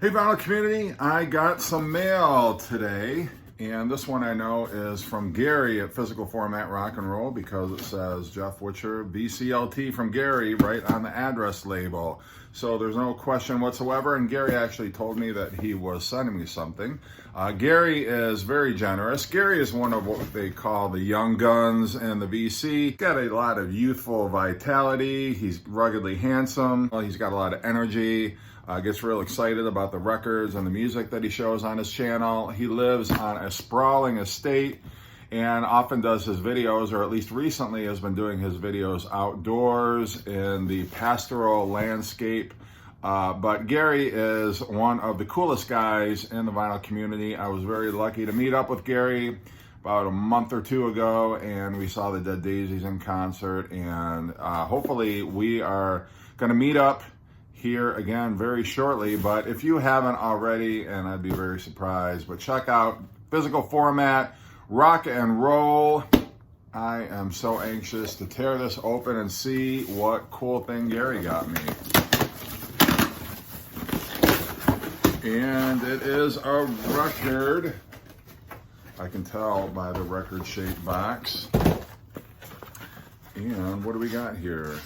Hey vinyl community, I got some mail today, and this one I know is from Gary at Physical Format Rock and Roll because it says Jeff Witcher VCLT from Gary right on the address label. So there's no question whatsoever, and Gary actually told me that he was sending me something. Gary is very generous. Gary is one of what they call the young guns in the VC. Got a lot of youthful vitality. He's ruggedly handsome. He's got a lot of energy. Gets real excited about the records and the music that he shows on his channel. He lives on a sprawling estate and often does his videos, or at least recently has been doing his videos outdoors in the pastoral landscape. But Gary is one of the coolest guys in the vinyl community. I was very lucky to meet up with Gary about a month or two ago, and we saw the Dead Daisies in concert, and hopefully we are going to meet up here again very shortly. But if you haven't already, and I'd be very surprised, but check out Physical Format Rock and Roll. I am so anxious to tear this open and see what cool thing Gary got me. And it is a record. I can tell by the record shaped box. And what do we got here?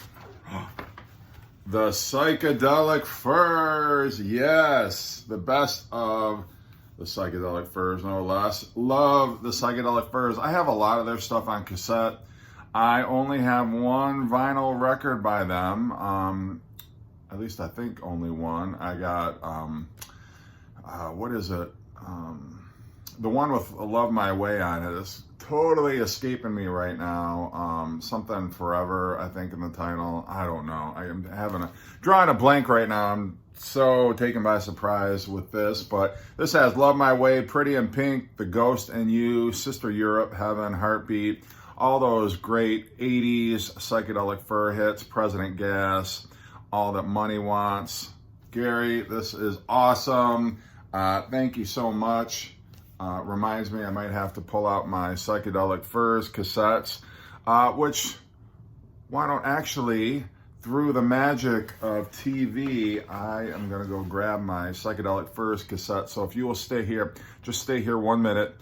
The Psychedelic Furs, yes, the best of the Psychedelic Furs, no less. Love the Psychedelic Furs. I have a lot of their stuff on cassette. I only have one vinyl record by them, at least I think only one. I got, what is it? The one with Love My Way on it is totally escaping me right now. Something Forever, I think, in the title. I don't know. I am drawing a blank right now. I'm so taken by surprise with this, but this has Love My Way, Pretty in Pink, The Ghost and You, Sister Europe, Heaven, Heartbeat, all those great 80s psychedelic fur hits, President Gas, All That Money Wants. Gary, this is awesome. Thank you so much. Reminds me I might have to pull out my Psychedelic Furs cassettes, which, why don't actually, through the magic of TV, I am going to go grab my Psychedelic Furs cassette. So if you will stay here, just stay here 1 minute.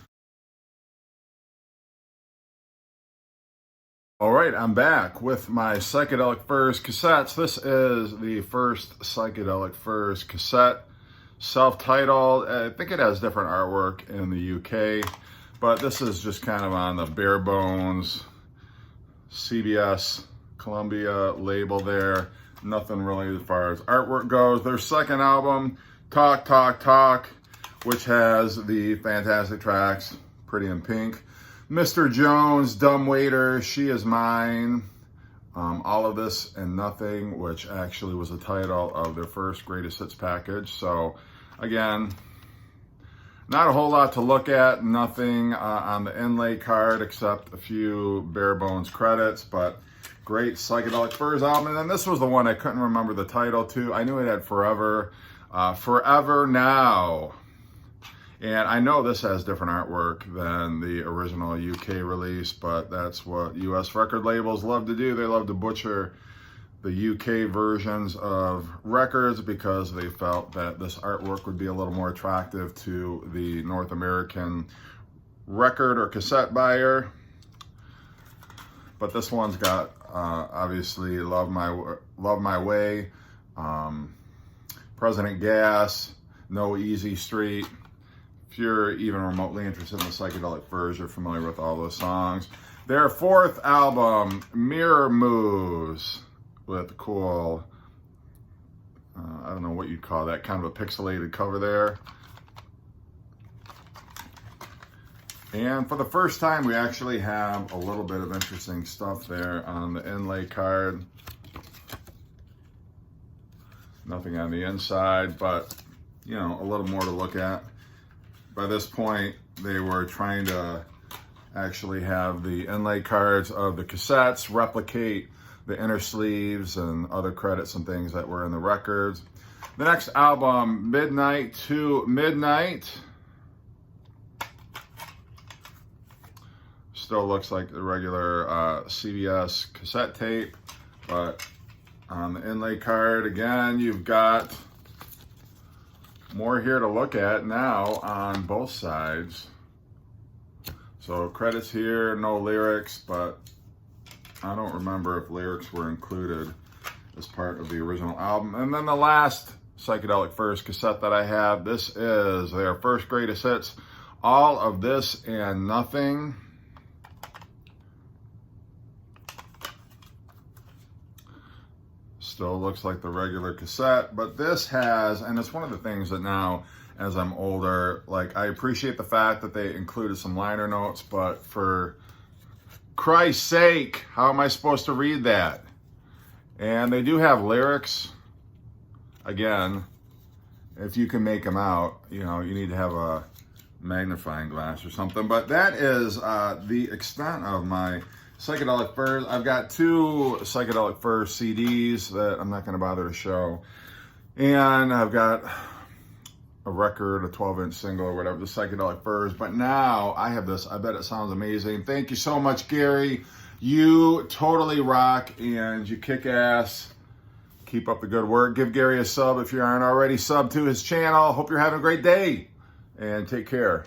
All right, I'm back with my Psychedelic Furs cassettes. This is the first Psychedelic Furs cassette. Self-titled. I think it has different artwork in the UK, but this is just kind of on the bare bones CBS Columbia label there. Nothing really as far as artwork goes. Their second album, Talk, Talk, Talk, which has the fantastic tracks, Pretty in Pink, Mr. Jones, Dumb Waiter, She Is Mine, All of This and Nothing, which actually was the title of their first Greatest Hits package. So again, not a whole lot to look at, nothing on the inlay card except a few bare bones credits, but great Psychedelic Furs album. And then this was the one I couldn't remember the title to. I knew it had Forever, Forever Now. And I know this has different artwork than the original UK release, but that's what US record labels love to do. They love to butcher the UK versions of records because they felt that this artwork would be a little more attractive to the North American record or cassette buyer. But this one's got obviously Love My Way, President Gas, No Easy Street. If you're even remotely interested in the Psychedelic Furs, you're familiar with all those songs. Their fourth album, Mirror Moves, with cool, I don't know what you'd call that, kind of a pixelated cover there. And for the first time, we actually have a little bit of interesting stuff there on the inlay card. Nothing on the inside, but, you know, a little more to look at. By this point, they were trying to actually have the inlay cards of the cassettes replicate the inner sleeves and other credits and things that were in the records. The next album, Midnight to Midnight. Still looks like the regular CBS cassette tape, but on the inlay card, again, you've got more here to look at now on both sides. So credits here, no lyrics, but I don't remember if lyrics were included as part of the original album. And then the last Psychedelic First cassette that I have, this is their first greatest hits, All of This and Nothing. Still looks like the regular cassette, but this has, and it's one of the things that now, as I'm older, like, I appreciate the fact that they included some liner notes, but for Christ's sake, how am I supposed to read that? And they do have lyrics. Again, if you can make them out, you know, you need to have a magnifying glass or something. But that is the extent of my Psychedelic First. I've got 2 Psychedelic First CDs that I'm not going to bother to show. And I've got a record, a 12-inch single or whatever, the Psychedelic First. But now I have this. I bet it sounds amazing. Thank you so much, Gary. You totally rock and you kick ass. Keep up the good work. Give Gary a sub if you aren't already subbed to his channel. Hope you're having a great day and take care.